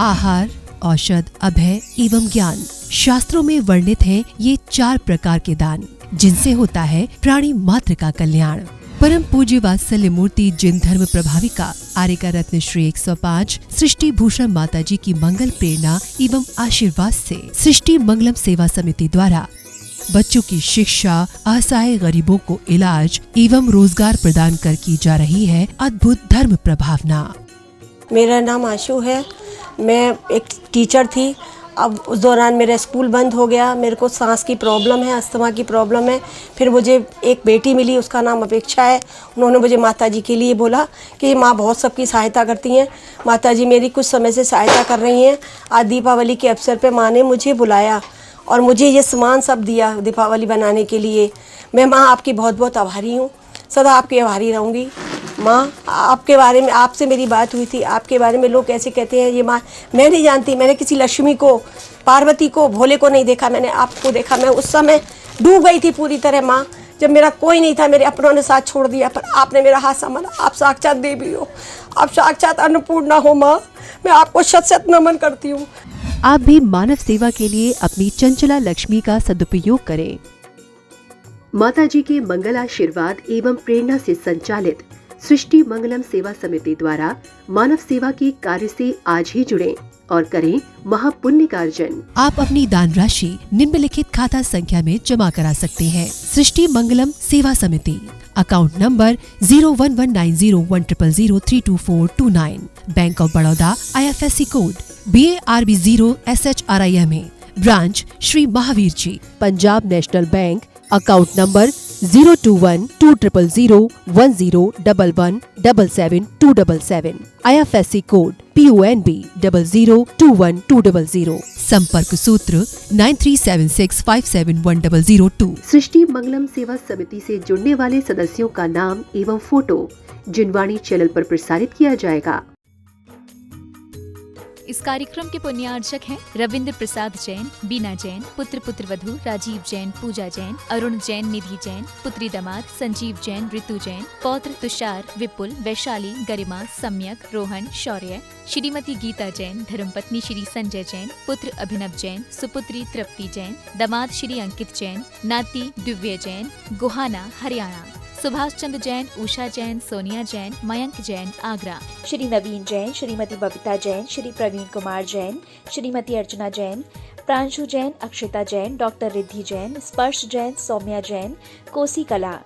आहार, औषध, अभय एवं ज्ञान। शास्त्रों में वर्णित हैं ये 4 प्रकार के दान, जिनसे होता है प्राणी मात्र का कल्याण। परम पूज्य वात्सल्य मूर्ति जिन धर्म प्रभाविका आर्यका रत्न श्री 105 सृष्टि भूषण माता जी की मंगल प्रेरणा एवं आशीर्वाद से सृष्टि मंगलम सेवा समिति द्वारा बच्चों की शिक्षा, असहाय गरीबों को इलाज एवं रोजगार प्रदान कर की जा रही है अद्भुत धर्म प्रभावना। मेरा नाम आशु है। मैं एक टीचर थी। अब उस दौरान मेरा स्कूल बंद हो गया। मेरे को सांस की प्रॉब्लम है, अस्थमा की प्रॉब्लम है। फिर मुझे एक बेटी मिली, उसका नाम अपेक्षा है। उन्होंने मुझे माताजी के लिए बोला कि माँ बहुत सबकी सहायता करती हैं। माताजी मेरी कुछ समय से सहायता कर रही हैं। आज दीपावली के अवसर पे माँ ने मुझे बुलाया और मुझे ये सामान सब दिया दीपावली बनाने के लिए। मैं माँ आपकी बहुत बहुत आभारी हूँ, सदा आपकी आभारी रहूँगी। माँ, आपके बारे में आपसे मेरी बात हुई थी। आपके बारे में लोग कैसे कहते हैं ये माँ, मैं नहीं जानती। मैंने किसी लक्ष्मी को, पार्वती को, भोले को नहीं देखा, मैंने आपको देखा। मैं उस समय डूब गई थी पूरी तरह माँ, जब मेरा कोई नहीं था, मेरे अपनों ने साथ छोड़ दिया, पर आपने मेरा हाथ संभाला। आप साक्षात देवी हो, आप साक्षात अन्नपूर्णा हो माँ। मैं आपको शत शत नमन करती हूँ। आप भी मानव सेवा के लिए अपनी चंचला लक्ष्मी का सदुपयोग करें। माता जी के मंगल आशीर्वाद एवं प्रेरणा से संचालित सृष्टि मंगलम सेवा समिति द्वारा मानव सेवा के कार्य से आज ही जुड़ें और करें महापुण्य का अर्जन। आप अपनी दान राशि निम्नलिखित खाता संख्या में जमा करा सकते हैं। सृष्टि Mangalam Seva Samiti, account number 01190100032429, bank of Baroda, IFSC code BARB 0 SHRIMA, branch Shri Mahavir ji, Punjab national bank, account number 021220101177 IFSC code PONB 0021200, संपर्क सूत्र 9376571002। सृष्टि मंगलम सेवा समिति से जुड़ने वाले सदस्यों का नाम एवं फोटो जिनवाणी चैनल पर प्रसारित किया जाएगा। इस कार्यक्रम के पुण्यार्चक हैं रविंद्र प्रसाद जैन, बीना जैन, पुत्र वधू राजीव जैन, पूजा जैन, अरुण जैन, निधि जैन, पुत्री दामाद संजीव जैन, ऋतु जैन, पौत्र तुषार, विपुल, वैशाली, गरिमा, सम्यक, रोहन, शौर्य, श्रीमती गीता जैन, धर्मपत्नी श्री संजय जैन, पुत्र अभिनव जैन, सुपुत्री तृप्ति जैन, दामाद श्री अंकित जैन, नाती दिव्य जैन, गुहाना, हरियाणा, सुभाष चंद्र जैन, उषा जैन, सोनिया जैन, मयंक जैन, आगरा, श्री नवीन जैन, श्रीमती बबीता जैन, श्री प्रवीण कुमार जैन, श्रीमती अर्चना जैन, प्रांशु जैन, अक्षिता जैन, डॉक्टर रिद्धि जैन, स्पर्श जैन, सौम्या जैन, कोसी कला,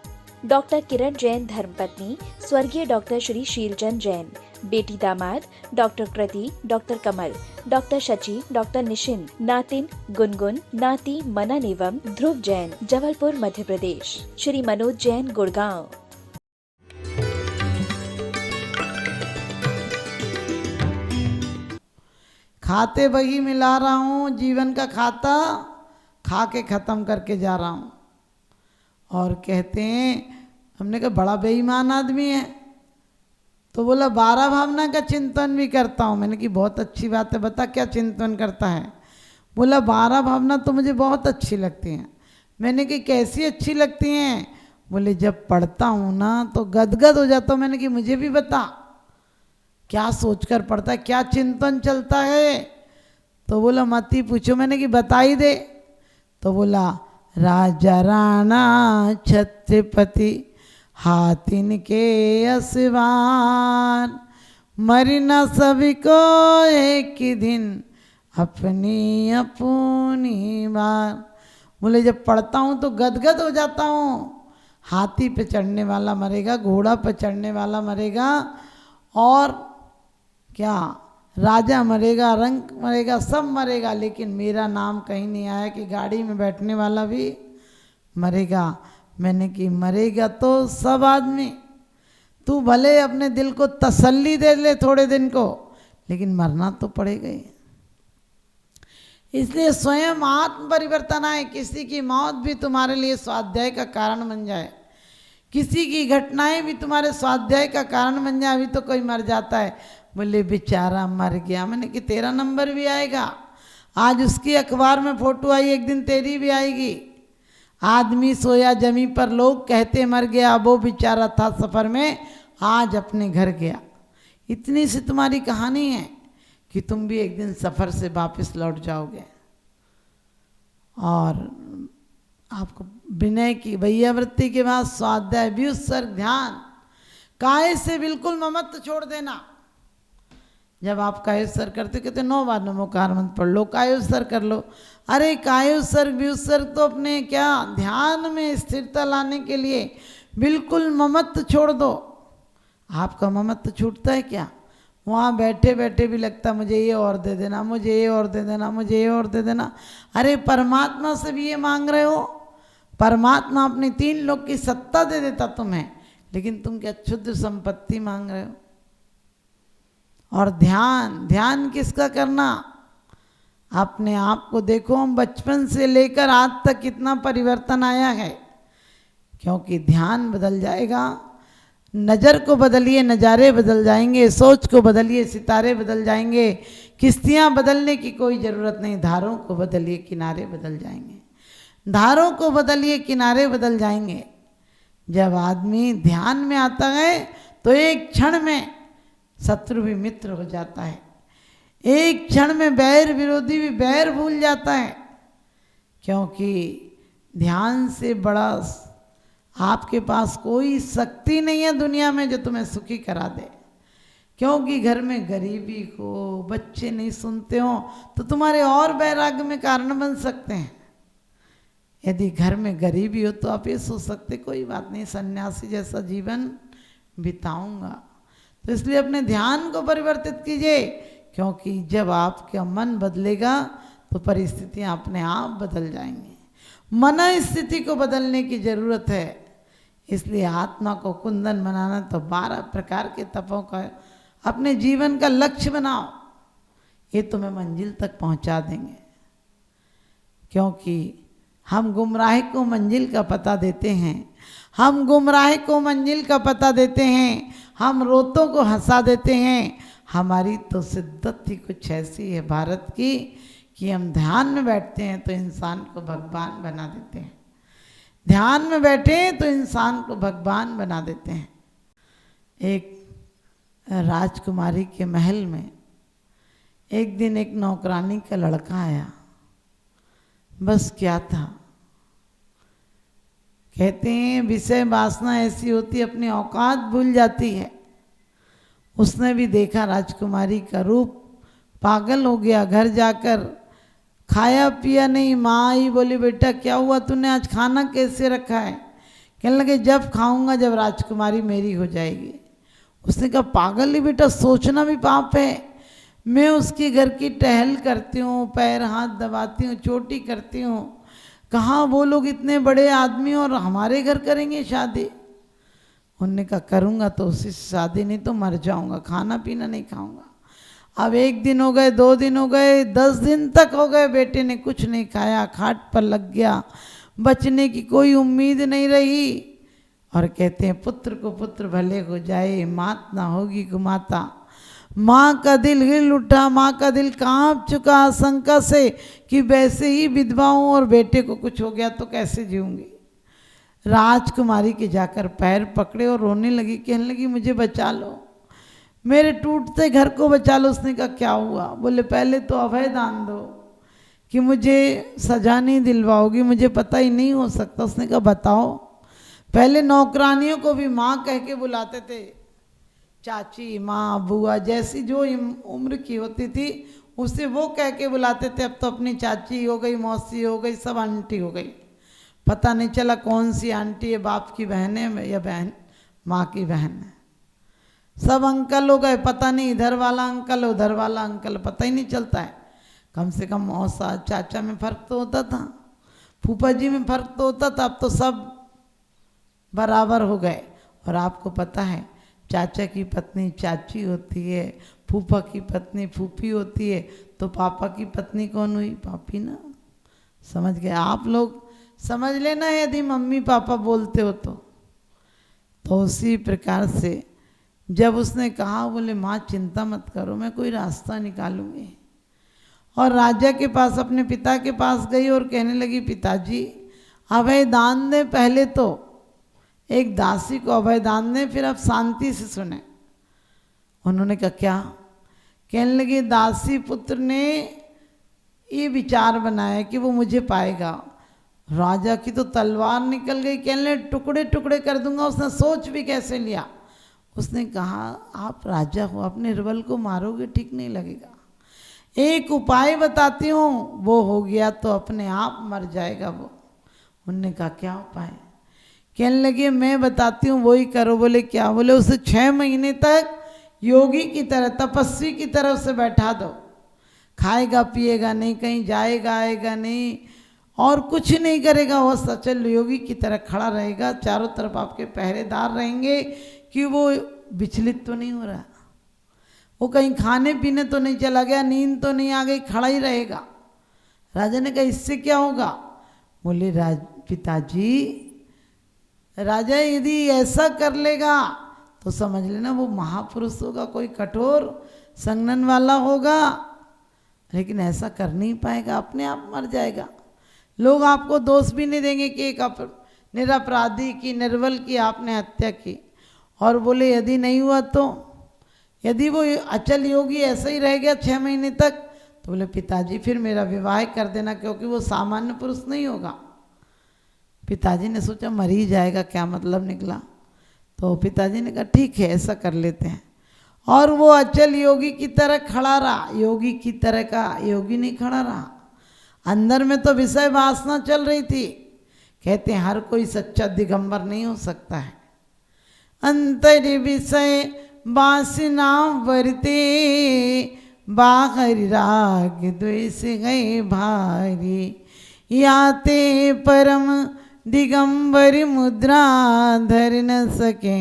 डॉक्टर किरण जैन, धर्मपत्नी स्वर्गीय डॉक्टर श्री शीलचंद जैन, बेटी दामाद डॉक्टर कृति, डॉक्टर कमल, डॉक्टर शची, डॉक्टर निशिन, नातिन गुनगुन, नाती मनन एवं ध्रुव जैन, जबलपुर मध्य प्रदेश, श्री मनोज जैन, गुड़गांव। खाते बही मिला रहा हूँ, जीवन का खाता खा के ख़त्म करके जा रहा हूँ। और कहते हैं, हमने कहा बड़ा बेईमान आदमी है। तो बोला 12 भावना का चिंतन भी करता हूँ। मैंने कि बहुत अच्छी बात है, बता क्या चिंतन करता है। बोला 12 भावना तो मुझे बहुत अच्छी लगती हैं। मैंने कि कैसी अच्छी लगती हैं। बोले जब पढ़ता हूँ ना तो गदगद हो जाता हूँ। मैंने कि मुझे भी बता क्या सोचकर पढ़ता है, क्या चिंतन चलता है। तो बोला मत ही पूछो। मैंने कि बता ही दे। तो बोला राजा राणा छत्रपति हाथिन के असवार, मरी न सभी को एक ही दिन अपनी अपनी बार। बोले जब पढ़ता हूँ तो गदगद हो जाता हूँ। हाथी पे चढ़ने वाला मरेगा, घोड़ा पे चढ़ने वाला मरेगा, और क्या राजा मरेगा, रंक मरेगा, सब मरेगा, लेकिन मेरा नाम कहीं नहीं आया कि गाड़ी में बैठने वाला भी मरेगा। मैंने कि मरेगा तो सब आदमी, तू भले अपने दिल को तसल्ली दे ले थोड़े दिन को, लेकिन मरना तो पड़ेगा ही। इसलिए स्वयं आत्म परिवर्तन आए। किसी की मौत भी तुम्हारे लिए स्वाध्याय का कारण बन जाए, किसी की घटनाएं भी तुम्हारे स्वाध्याय का कारण बन जाए। अभी तो कोई मर जाता है, बोले बेचारा मर गया। मैंने कि तेरा नंबर भी आएगा। आज उसकी अखबार में फोटो आई, एक दिन तेरी भी आएगी। आदमी सोया जमी पर, लोग कहते मर गया, वो बेचारा था सफ़र में, आज अपने घर गया। इतनी सी तुम्हारी कहानी है कि तुम भी एक दिन सफ़र से वापस लौट जाओगे। और आपको विनय की वैयावृत्ति के बाद स्वाध्याय, व्युत्सर्ग, ध्यान, काय से बिल्कुल ममत्व छोड़ देना। जब आप कायोत्सर्ग करते कहते 9 बार नमोकार मंत्र पढ़ लो, कायोत्सर्ग कर लो। अरे कायोत्सर्ग व्युत्सर्ग तो अपने क्या ध्यान में स्थिरता लाने के लिए बिल्कुल ममत्व छोड़ दो। आपका ममत्व छूटता है क्या? वहाँ बैठे बैठे भी लगता मुझे ये और दे देना, मुझे ये और दे देना, मुझे ये और दे देना। अरे परमात्मा से भी ये मांग रहे हो? परमात्मा अपनी 3 लोक की सत्ता दे देता तुम्हें, लेकिन तुम क्या क्षुद्र संपत्ति मांग रहे हो? और ध्यान, ध्यान किसका करना? अपने आप को देखो, हम बचपन से लेकर आज तक कितना परिवर्तन आया है, क्योंकि ध्यान बदल जाएगा। नज़र को बदलिए, नज़ारे बदल जाएंगे। सोच को बदलिए, सितारे बदल जाएंगे। किश्तियाँ बदलने की कोई ज़रूरत नहीं, धारों को बदलिए, किनारे बदल जाएंगे। धारों को बदलिए, किनारे बदल जाएंगे। जब आदमी ध्यान में आता है तो एक क्षण में शत्रु भी मित्र हो जाता है, एक क्षण में बैर विरोधी भी बैर भूल जाता है, क्योंकि ध्यान से बड़ा आपके पास कोई शक्ति नहीं है दुनिया में जो तुम्हें सुखी करा दे। क्योंकि घर में गरीबी हो, बच्चे नहीं सुनते हो, तो तुम्हारे और वैराग्य में कारण बन सकते हैं। यदि घर में गरीबी हो तो आप ये सोच सकते कोई बात नहीं, सन्यासी जैसा जीवन बिताऊंगा। तो इसलिए अपने ध्यान को परिवर्तित कीजिए, क्योंकि जब आपका मन बदलेगा तो परिस्थितियां अपने आप बदल जाएंगी। मन स्थिति को बदलने की जरूरत है। इसलिए आत्मा को कुंदन बनाना तो 12 प्रकार के तपों का अपने जीवन का लक्ष्य बनाओ, ये तुम्हें मंजिल तक पहुंचा देंगे। क्योंकि हम गुमराह को मंजिल का पता देते हैं, हम गुमराह को मंजिल का पता देते हैं, हम रोतों को हंसा देते हैं। हमारी तो सिद्दत ही कुछ ऐसी है भारत की कि हम ध्यान में बैठते हैं तो इंसान को भगवान बना देते हैं। ध्यान में बैठे तो इंसान को भगवान बना देते हैं। एक राजकुमारी के महल में एक दिन एक नौकरानी का लड़का आया। बस क्या था, कहते हैं विषय वासना ऐसी होती है अपनी औकात भूल जाती है। उसने भी देखा राजकुमारी का रूप, पागल हो गया। घर जाकर खाया पिया नहीं। माँ ही बोली बेटा क्या हुआ, तूने आज खाना कैसे रखा है? कहने लगे जब खाऊंगा जब राजकुमारी मेरी हो जाएगी। उसने कहा पागल ही बेटा, सोचना भी पाप है। मैं उसके घर की टहल करती हूँ, पैर हाथ दबाती हूँ, चोटी करती हूँ। कहाँ वो लोग इतने बड़े आदमी और हमारे घर करेंगे शादी? उन्होंने कहा करूँगा तो उसी से शादी, नहीं तो मर जाऊँगा, खाना पीना नहीं खाऊँगा। अब 1 दिन हो गए, 2 दिन हो गए, 10 दिन तक हो गए, बेटे ने कुछ नहीं खाया, खाट पर लग गया, बचने की कोई उम्मीद नहीं रही। और कहते हैं पुत्र को पुत्र भले हो जाए, मात ना होगी कुमाता। माँ का दिल हिल उठा, माँ का दिल कांप चुका आशंका से कि वैसे ही विधवाओं और बेटे को कुछ हो गया तो कैसे जीऊंगी। राजकुमारी के जाकर पैर पकड़े और रोने लगी, कहने लगी मुझे बचा लो, मेरे टूटते घर को बचा लो। उसने कहा क्या हुआ? बोले पहले तो अभय दान दो कि मुझे सजा नहीं दिलवाओगी, मुझे पता ही नहीं हो सकता। उसने कहा बताओ। पहले नौकरानियों को भी माँ कह के बुलाते थे, चाची, माँ, बुआ, जैसी जो उम्र की होती थी उसे वो कह के बुलाते थे। अब तो अपनी चाची हो गई, मौसी हो गई, सब आंटी हो गई। पता नहीं चला कौन सी आंटी है, बाप की बहन है या बहन माँ की बहन है। सब अंकल हो गए, पता नहीं इधर वाला अंकल उधर वाला अंकल, पता ही नहीं चलता है। कम से कम मौसा चाचा में फ़र्क तो होता था, फूफा जी में फ़र्क तो होता था। अब तो सब बराबर हो गए। और आपको पता है चाचा की पत्नी चाची होती है, फूफा की पत्नी फूफी होती है, तो पापा की पत्नी कौन हुई? पापी ना। समझ गए आप लोग? समझ लेना यदि मम्मी पापा बोलते हो तो उसी प्रकार से जब उसने कहा, बोले माँ चिंता मत करो, मैं कोई रास्ता निकालूंगी। और राजा के पास, अपने पिता के पास गई और कहने लगी पिताजी अभय दान दे। पहले तो एक दासी को अभय दान दे, फिर आप शांति से सुने। उन्होंने कहा क्या? कहने लगे दासी पुत्र ने ये विचार बनाया कि वो मुझे पाएगा। राजा की तो तलवार निकल गई, कहने लगे टुकड़े टुकड़े कर दूंगा। उसने सोच भी कैसे लिया, उसने कहा आप राजा हो, आप निर्बल को मारोगे ठीक नहीं लगेगा, एक उपाय बताती हूँ, वो हो गया तो अपने आप मर जाएगा वो। उनने कहा क्या उपाय? कहने लगे मैं बताती हूँ वही करो। बोले क्या? बोले उसे 6 महीने तक योगी की तरह, तपस्वी की तरह उसे बैठा दो, खाएगा पिएगा नहीं, कहीं जाएगा आएगा नहीं, और कुछ नहीं करेगा, वो सचल योगी की तरह खड़ा रहेगा, चारों तरफ आपके पहरेदार रहेंगे कि वो विचलित तो नहीं हो रहा, वो कहीं खाने पीने तो नहीं चला गया, नींद तो नहीं आ गई, खड़ा ही रहेगा। राजा ने कहा इससे क्या होगा? बोले पिताजी, राजा यदि ऐसा कर लेगा तो समझ लेना वो महापुरुष होगा, कोई कठोर संगनन वाला होगा, लेकिन ऐसा कर नहीं पाएगा, अपने आप मर जाएगा। लोग आपको दोष भी नहीं देंगे कि एक निरपराधी की, निर्बल की आपने हत्या की। और बोले यदि नहीं हुआ तो, यदि वो अचल योगी ऐसा ही रह गया 6 महीने तक, तो बोले पिताजी फिर मेरा विवाह कर देना, क्योंकि वो सामान्य पुरुष नहीं होगा। पिताजी ने सोचा मर ही जाएगा, क्या मतलब निकला। तो पिताजी ने कहा ठीक है ऐसा कर लेते हैं। और वो अचल योगी की तरह खड़ा रहा, योगी की तरह का योगी नहीं खड़ा रहा, अंदर में तो विषय वासना चल रही थी। कहते हैं हर कोई सच्चा दिगंबर नहीं हो सकता है। अंतर विषय वासना वरते, बाहर राग द्वेष गए भारी, याते परम दिगंबर मुद्रा, धर न सके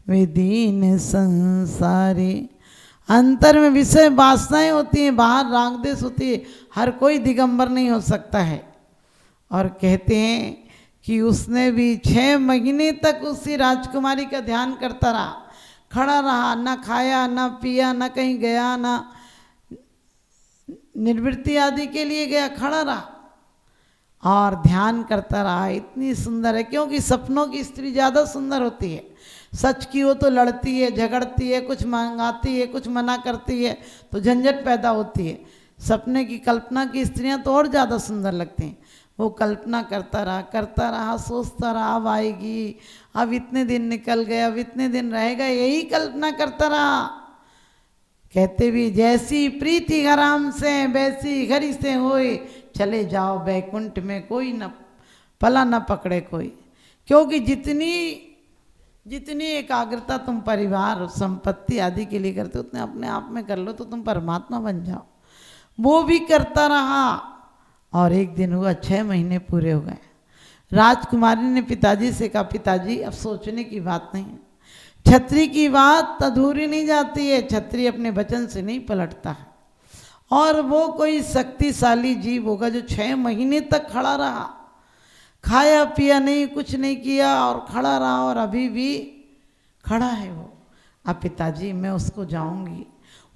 वे दीन संसारी। अंतर में विषय वासनाएं होती हैं, बाहर राग द्वेष होती है, हर कोई दिगंबर नहीं हो सकता है। और कहते हैं कि उसने भी 6 महीने तक उसी राजकुमारी का ध्यान करता रहा, खड़ा रहा, ना खाया ना पिया, ना कहीं गया, ना निवृत्ति आदि के लिए गया, खड़ा रहा और ध्यान करता रहा। इतनी सुंदर है, क्योंकि सपनों की स्त्री ज़्यादा सुंदर होती है। सच की वो तो लड़ती है, झगड़ती है, कुछ मांगाती है, कुछ मना करती है, तो झंझट पैदा होती है। सपने की कल्पना की स्त्रियां तो और ज़्यादा सुंदर लगती हैं। वो कल्पना करता रहा, सोचता रहा, अब आएगी, अब इतने दिन निकल गए, अब इतने दिन रहेगा, यही कल्पना करता रहा। कहते भी जैसी प्रीति हराम से वैसी घरी से होए, चले जाओ बैकुंठ में कोई न पला न पकड़े कोई। क्योंकि जितनी एकाग्रता तुम परिवार संपत्ति आदि के लिए करते हो, उतने अपने आप में कर लो तो तुम परमात्मा बन जाओ। वो भी करता रहा और एक दिन हुआ 6 महीने पूरे हो गए। राजकुमारी ने पिताजी से कहा पिताजी अब सोचने की बात नहीं है, छत्री की बात अधूरी नहीं जाती है, छत्री अपने वचन से नहीं पलटता है। और वो कोई शक्तिशाली जीव होगा जो 6 महीने तक खड़ा रहा, खाया पिया नहीं, कुछ नहीं किया और खड़ा रहा, और अभी भी खड़ा है वो। अब पिताजी मैं उसको जाऊंगी,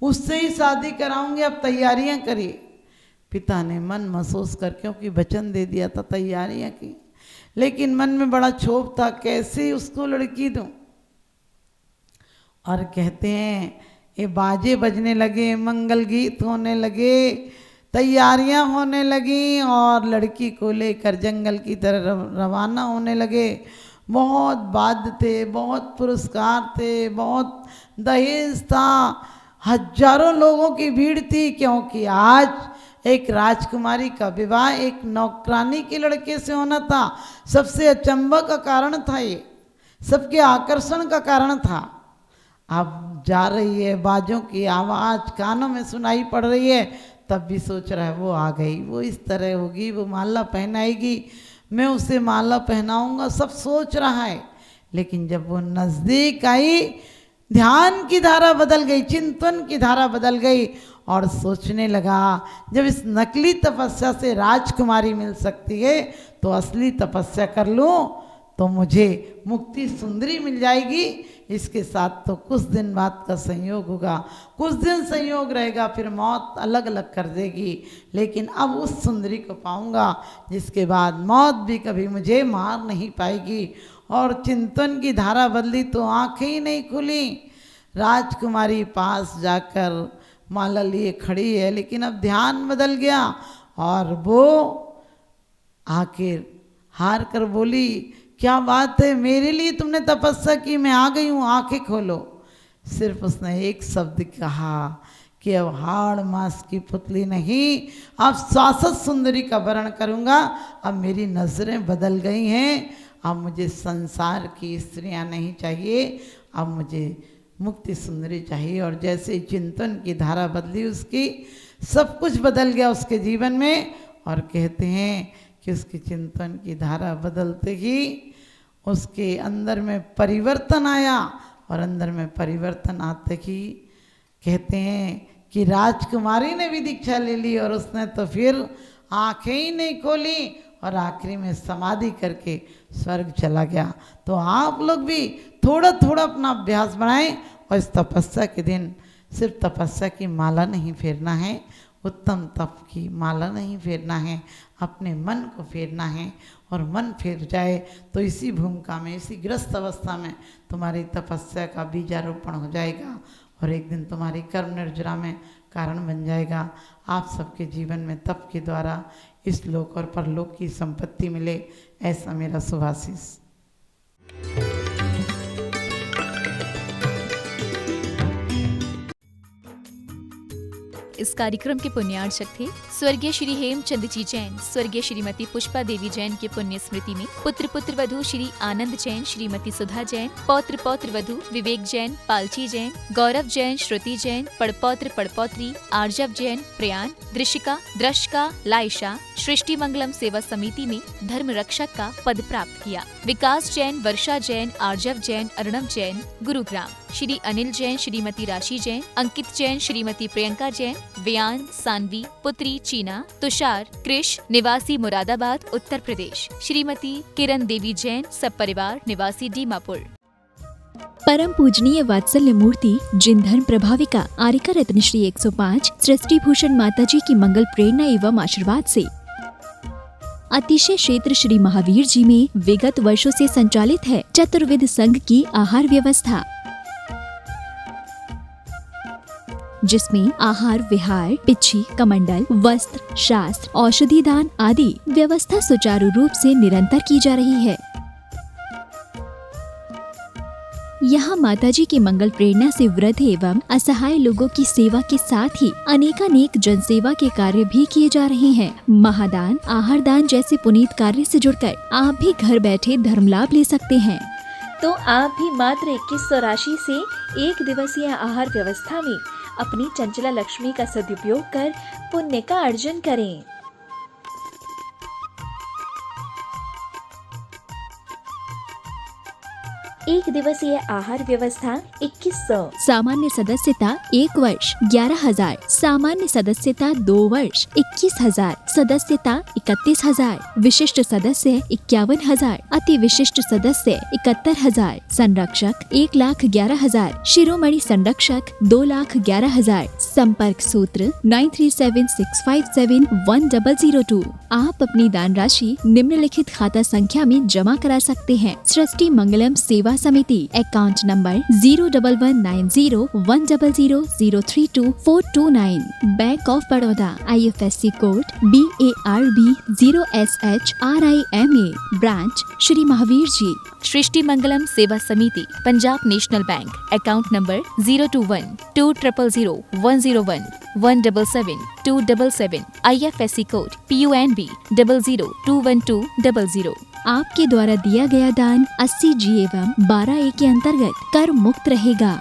उससे ही शादी कराऊंगी, अब तैयारियां करिए। पिता ने मन महसूस कर, क्योंकि वचन दे दिया था, तैयारियां की, लेकिन मन में बड़ा क्षोभ था, कैसे उसको लड़की दूं। और कहते हैं ये बाजे बजने लगे, मंगल गीत होने लगे, तैयारियां होने लगी, और लड़की को लेकर जंगल की तरफ रवाना होने लगे। बहुत वाद्य थे, बहुत पुरस्कार थे, बहुत दहेज था, हजारों लोगों की भीड़ थी, क्योंकि आज एक राजकुमारी का विवाह एक नौकरानी के लड़के से होना था। सबसे अचंभा का कारण था ये, सबके आकर्षण का कारण था। अब जा रही है, बाजों की आवाज़ कानों में सुनाई पड़ रही है, तब भी सोच रहा है वो आ गई, वो इस तरह होगी, वो माला पहनाएगी, मैं उसे माला पहनाऊंगा, सब सोच रहा है। लेकिन जब वो नज़दीक आई, ध्यान की धारा बदल गई, चिंतन की धारा बदल गई, और सोचने लगा जब इस नकली तपस्या से राजकुमारी मिल सकती है तो असली तपस्या कर लूँ तो मुझे मुक्ति सुंदरी मिल जाएगी। इसके साथ तो कुछ दिन बाद का संयोग होगा, कुछ दिन संयोग रहेगा, फिर मौत अलग अलग कर देगी, लेकिन अब उस सुंदरी को पाऊंगा जिसके बाद मौत भी कभी मुझे मार नहीं पाएगी। और चिंतन की धारा बदली तो आंखें ही नहीं खुली। राजकुमारी पास जाकर माला लिए खड़ी है, लेकिन अब ध्यान बदल गया और वो आखिर हार कर बोली, क्या बात है, मेरे लिए तुमने तपस्या की, मैं आ गई हूँ, आंखें खोलो। सिर्फ उसने एक शब्द कहा कि अब हाड़ मांस की पुतली नहीं, अब शाश्वत सुंदरी का वर्ण करूँगा। अब मेरी नज़रें बदल गई हैं, अब मुझे संसार की स्त्रियां नहीं चाहिए, अब मुझे मुक्ति सुंदरी चाहिए। और जैसे ही चिंतन की धारा बदली उसकी, सब कुछ बदल गया उसके जीवन में। और कहते हैं कि उसकी चिंतन की धारा बदलते ही उसके अंदर में परिवर्तन आया, और अंदर में परिवर्तन आते ही कहते हैं कि राजकुमारी ने भी दीक्षा ले ली, और उसने तो फिर आंखें ही नहीं खोली और आखिरी में समाधि करके स्वर्ग चला गया। तो आप लोग भी थोड़ा थोड़ा अपना अभ्यास बढ़ाएं, और इस तपस्या के दिन सिर्फ तपस्या की माला नहीं फेरना है, उत्तम तप की माला नहीं फेरना है, अपने मन को फेरना है। और मन फेर जाए तो इसी भूमिका में, इसी ग्रस्त अवस्था में तुम्हारी तपस्या का बीजारोपण हो जाएगा, और एक दिन तुम्हारी कर्म निर्जरा में कारण बन जाएगा। आप सबके जीवन में तप के द्वारा इस लोक और परलोक की संपत्ति मिले, ऐसा मेरा शुभाशीष। इस कार्यक्रम के पुण्यार्चक थे स्वर्गीय श्री हेमचंद जी जैन, स्वर्गीय श्रीमती पुष्पा देवी जैन के पुण्य स्मृति में पुत्र पुत्र वधु श्री आनंद जैन, श्रीमती सुधा जैन, पौत्र पौत्र वधु विवेक जैन, पालची जैन, गौरव जैन, श्रुति जैन, पड़पौत्र पड़पौत्री आर्जव जैन, प्रयान, दृशिका, द्रशिका, लाइशा सृष्टि मंगलम सेवा समिति में धर्म रक्षक का पद प्राप्त किया। विकास जैन, वर्षा जैन, आर्जव जैन, अर्णव जैन गुरुग्राम, श्री अनिल जैन, श्रीमती राशि जैन, अंकित जैन, श्रीमती प्रियंका जैन, व्यान, सानवी पुत्री चीना, तुषार कृष निवासी मुरादाबाद उत्तर प्रदेश, श्रीमती किरण देवी जैन सब परिवार निवासी दीमापुर। परम पूजनीय वात्सल्य मूर्ति जिन धर्म प्रभाविका आरिका रत्न श्री 105 सृष्टि भूषण माताजी की मंगल प्रेरणा एवं आशीर्वाद से अतिशय क्षेत्र श्री महावीर जी में विगत वर्षों से संचालित है चतुर्विध संघ की आहार व्यवस्था, जिसमें आहार विहार, पिच्छी, कमंडल, वस्त्र, शास्त्र, औषधि दान आदि व्यवस्था सुचारू रूप से निरंतर की जा रही है। यहाँ माताजी की मंगल प्रेरणा से वृद्ध एवं असहाय लोगों की सेवा के साथ ही अनेकानेक जनसेवा के कार्य भी किए जा रहे हैं। महादान, आहार दान जैसे पुनीत कार्य से जुड़कर आप भी घर बैठे धर्म लाभ ले सकते हैं। तो आप भी मात्र 2100 राशि से एक दिवसीय आहार व्यवस्था में अपनी चंचला लक्ष्मी का सदुपयोग कर पुण्य का अर्जन करें। एक दिवसीय आहार व्यवस्था 2100। सामान्य सदस्यता 1 वर्ष 11,000, सामान्य सदस्यता 2 वर्ष 21,000, सदस्यता 31,000, विशिष्ट सदस्य 51,000, अति विशिष्ट सदस्य 71,000, संरक्षक 1,11,000, शिरोमणि संरक्षक 2,11,000। संपर्क सूत्र 9376571002। आप अपनी दान राशि निम्नलिखित खाता संख्या में जमा करा सकते हैं। सृष्टि Mangalam Seva Samiti, account number 011901000032429, bank of Baroda, IFSC code BARB 0SHRIMA, branch Shri Mahavir ji. Srishti Mangalam Seva Samiti, Punjab national bank, account number 021-2001-101-177-277, IFSC code PUNB 0021200। आपके द्वारा दिया गया दान 80G एवं 12A के अंतर्गत कर मुक्त रहेगा।